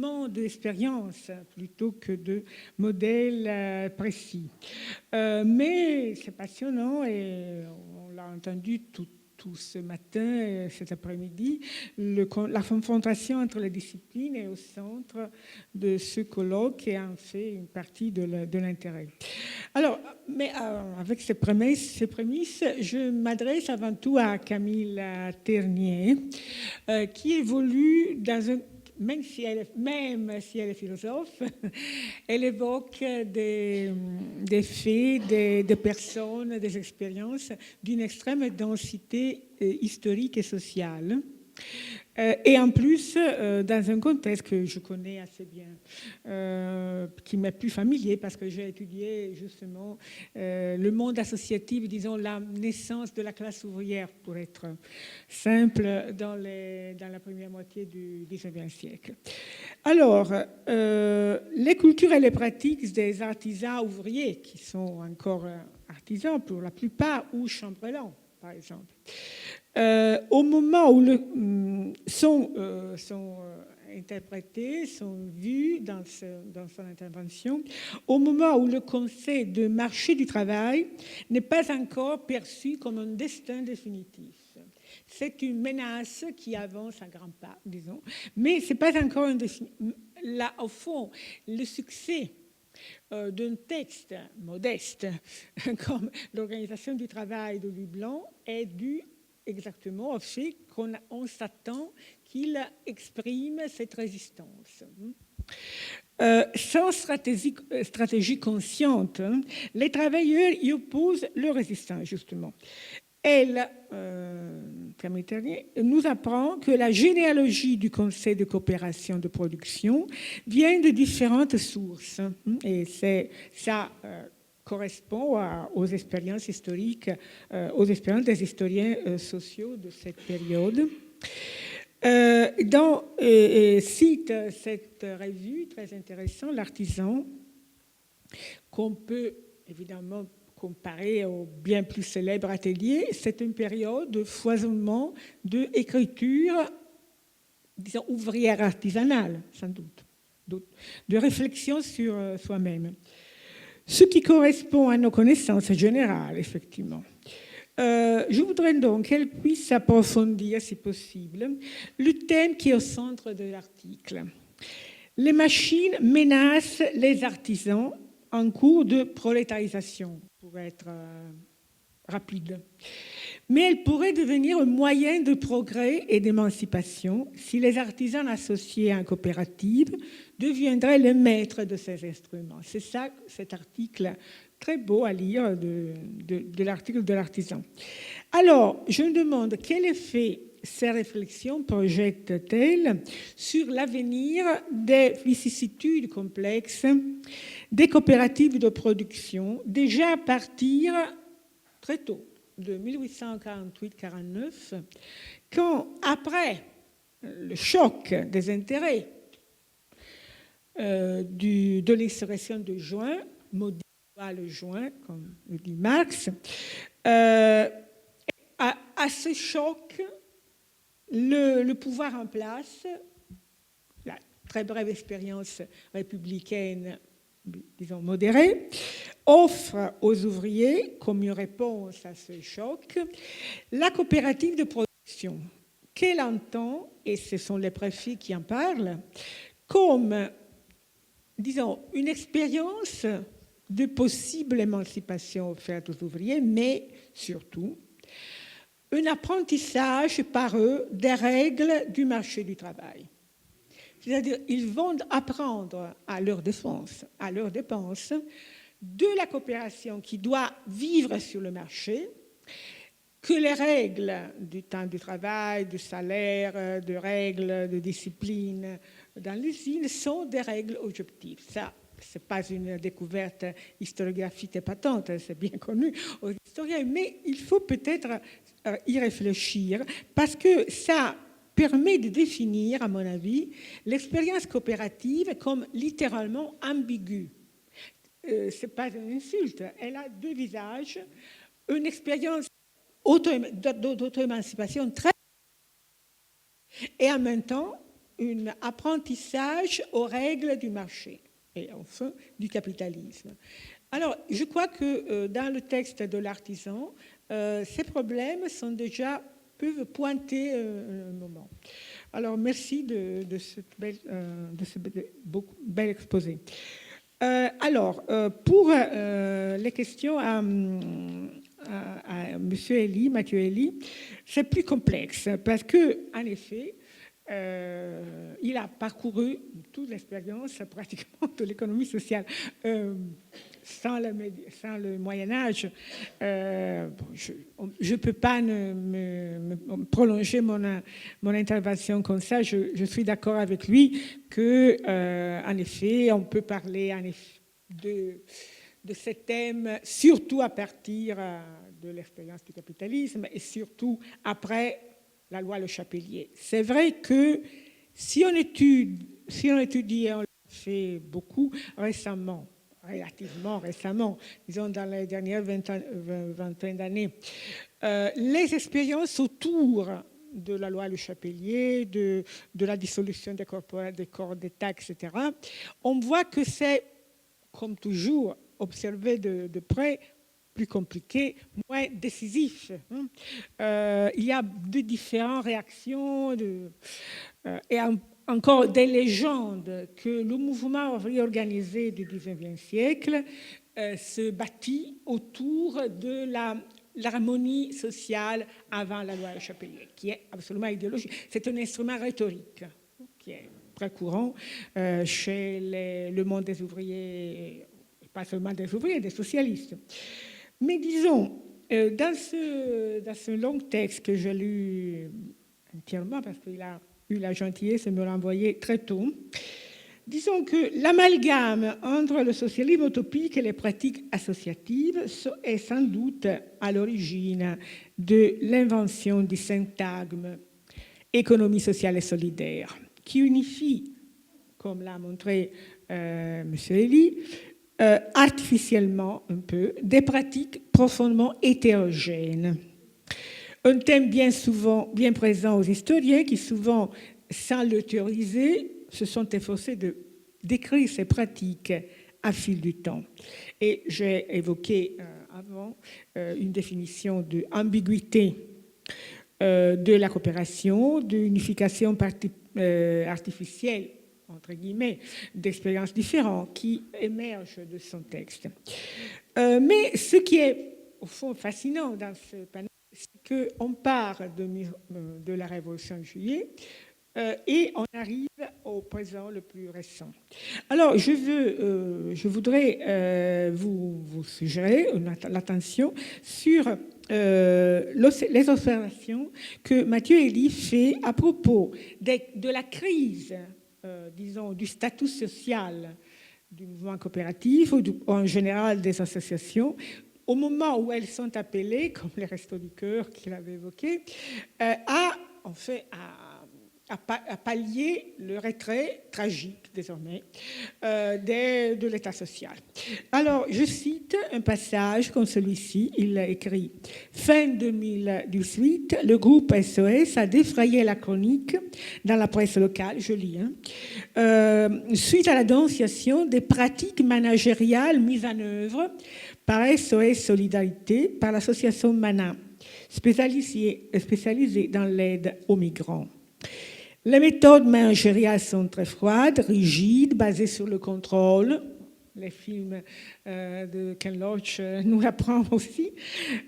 groupement d'expériences plutôt que de modèles précis. Mais c'est passionnant et on l'a entendu tout ce matin, cet après-midi, la confrontation entre les disciplines est au centre de ce colloque et en fait une partie de l'intérêt. Alors, mais avec ces prémices, je m'adresse avant tout à Camille Ternier, qui évolue dans un... Même si elle est philosophe, elle évoque des faits, des personnes, des expériences d'une extrême densité historique et sociale. Et en plus, dans un contexte que je connais assez bien, qui m'est plus familier parce que j'ai étudié justement le monde associatif, disons la naissance de la classe ouvrière, pour être simple, dans la première moitié du XIXe siècle. Alors, les cultures et les pratiques des artisans ouvriers, qui sont encore artisans pour la plupart, ou chambellans, par exemple, au moment où sont interprétés, sont vus dans son intervention, au moment où le concept de marché du travail n'est pas encore perçu comme un destin définitif. C'est une menace qui avance à grands pas, disons, mais ce n'est pas encore un destin. Là, au fond, le succès d'un texte modeste comme l'organisation du travail de Lublin est dû exactement au fait qu'on s'attend qu'il exprime cette résistance. Sans stratégie consciente, les travailleurs y opposent leur résistance, justement. Elle, Camille Ternier, nous apprend que la généalogie du Conseil de coopération de production vient de différentes sources. Et ça correspond aux expériences historiques, aux expériences des historiens sociaux de cette période. Cite cette revue très intéressante, L'Artisan, qu'on peut évidemment comparer au bien plus célèbre Atelier. C'est une période de foisonnement, d'écriture, disons, ouvrière artisanale, sans doute, de réflexion sur soi-même. Ce qui correspond à nos connaissances générales, effectivement. Je voudrais donc qu'elle puisse approfondir, si possible, le thème qui est au centre de l'article. Les machines menacent les artisans en cours de prolétarisation, pour être rapide. Mais elles pourraient devenir un moyen de progrès et d'émancipation si les artisans associés en coopérative deviendraient les maîtres de ces instruments. C'est ça, cet article très beau à lire de l'article de l'Artisan. Alors, je me demande quel effet ces réflexions projettent-elles sur l'avenir des vicissitudes complexes des coopératives de production, déjà à partir très tôt, de 1848-49, quand, après le choc des intérêts de l'insurrection de juin, maudit le juin, comme le dit Marx, à ce choc, le pouvoir en place, la très brève expérience républicaine, disons modérée, offre aux ouvriers, comme une réponse à ce choc, la coopérative de production, qu'elle entend, et ce sont les préfets qui en parlent, comme, disons, une expérience de possible émancipation offerte aux ouvriers, mais surtout un apprentissage par eux des règles du marché du travail. C'est-à-dire ils vont apprendre à leur dépense, de la coopération qui doit vivre sur le marché, que les règles du temps du travail, du salaire, de règles de discipline dans l'usine sont des règles objectives. Ça, ce n'est pas une découverte historiographique épatante, c'est bien connu aux historiens, mais il faut peut-être y réfléchir parce que ça permet de définir, à mon avis, l'expérience coopérative comme littéralement ambiguë. Ce n'est pas une insulte, elle a deux visages, une expérience d'auto-émancipation très... Et en même temps, un apprentissage aux règles du marché et enfin du capitalisme. Alors, je crois que dans le texte de l'artisan, ces problèmes sont déjà peuvent pointer un moment. Alors, merci de ce bel exposé. Pour les questions à Monsieur Elie, Mathieu Elie, c'est plus complexe parce que, en effet, il a parcouru toute l'expérience pratiquement de l'économie sociale. Sans le Moyen-Âge, je ne peux pas me prolonger mon intervention comme ça. Je suis d'accord avec lui que, en effet, on peut parler de ce thème, surtout à partir de l'expérience du capitalisme et surtout après la loi Le Chapelier. C'est vrai que si on étudie, on l'a fait beaucoup récemment, relativement récemment, disons dans les dernières vingtaine d'années, les expériences autour de la loi Le Chapelier, de la dissolution des corps d'État, etc., on voit que c'est, comme toujours, observé de près, plus compliqué, moins décisif. Il y a de différentes réactions et encore des légendes que le mouvement réorganisé du XIXe siècle se bâtit autour de l'harmonie sociale avant la loi Le Chapelier, qui est absolument idéologique. C'est un instrument rhétorique qui est très courant chez le monde des ouvriers, pas seulement des ouvriers, des socialistes. Mais disons, dans ce long texte que j'ai lu entièrement, parce qu'il a eu la gentillesse de me l'envoyer très tôt, disons que l'amalgame entre le socialisme utopique et les pratiques associatives est sans doute à l'origine de l'invention du syntagme économie sociale et solidaire, qui unifie, comme l'a montré M. Elie, artificiellement un peu, des pratiques profondément hétérogènes. Un thème bien présent aux historiens qui souvent, sans le théoriser, se sont efforcés de décrire ces pratiques à fil du temps. Et j'ai évoqué avant une définition de ambiguïté de la coopération, de l'unification artificielle entre guillemets, d'expériences différentes qui émergent de son texte. Mais ce qui est, au fond, fascinant dans ce panel, c'est qu'on part de la Révolution de Juillet et on arrive au présent le plus récent. Alors, je voudrais vous suggérer l'attention sur les observations que Mathieu Elie fait à propos de la crise disons, du statut social du mouvement coopératif ou en général des associations, au moment où elles sont appelées, comme les Restos du Cœur qu'il avait évoqué, à pallier le retrait tragique, désormais, de l'État social. Alors, je cite un passage comme celui-ci, il a écrit « Fin 2018, le groupe SOS a défrayé la chronique dans la presse locale, je lis, suite à la dénonciation des pratiques managériales mises en œuvre par SOS Solidarité, par l'association MANA, spécialisée dans l'aide aux migrants. Les méthodes managériales sont très froides, rigides, basées sur le contrôle. Les films de Ken Loach nous l'apprennent aussi.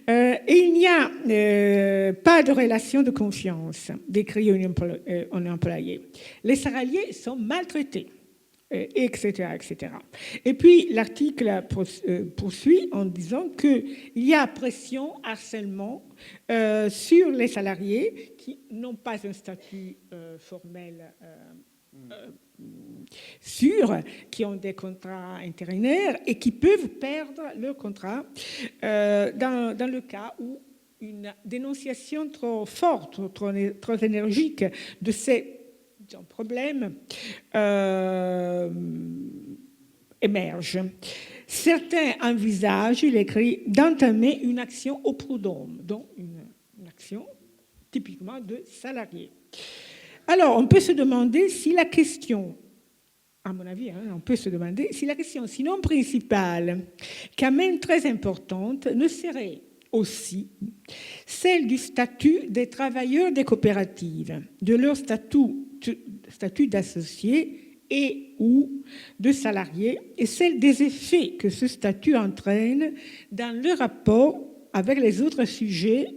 Et il n'y a pas de relation de confiance, décrit un employé. Les salariés sont maltraités, etc., etc. Et puis, l'article poursuit en disant qu'il y a pression, harcèlement sur les salariés qui n'ont pas un statut formel sûr, qui ont des contrats intérimaires et qui peuvent perdre leur contrat dans le cas où une dénonciation trop forte, trop énergique de ces problèmes émerge. Certains envisagent, il écrit, d'entamer une action au prud'homme, donc une action typiquement de salarié. Alors, on peut se demander si la question, à mon avis, on peut se demander si la question, sinon principale, quand même très importante, ne serait aussi celle du statut des travailleurs des coopératives, de leur statut d'associés et ou de salariés, et celle des effets que ce statut entraîne dans le rapport avec les autres sujets,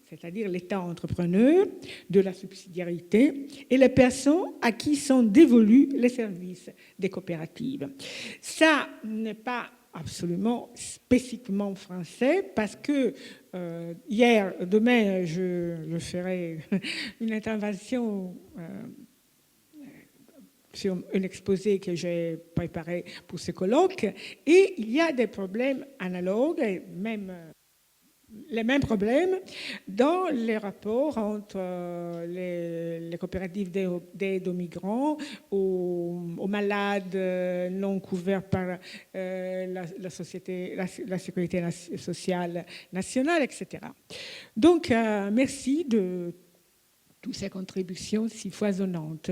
c'est-à-dire l'État entrepreneur, de la subsidiarité, et les personnes à qui sont dévolus les services des coopératives. Ça n'est pas absolument spécifiquement français, parce que demain, je ferai une intervention sur un exposé que j'ai préparé pour ce colloque, et il y a des problèmes analogues, même les mêmes problèmes dans les rapports entre les coopératives d'aide aux migrants, aux malades non couverts par la sécurité sociale nationale, etc. Donc, merci de toutes ces contributions si foisonnantes.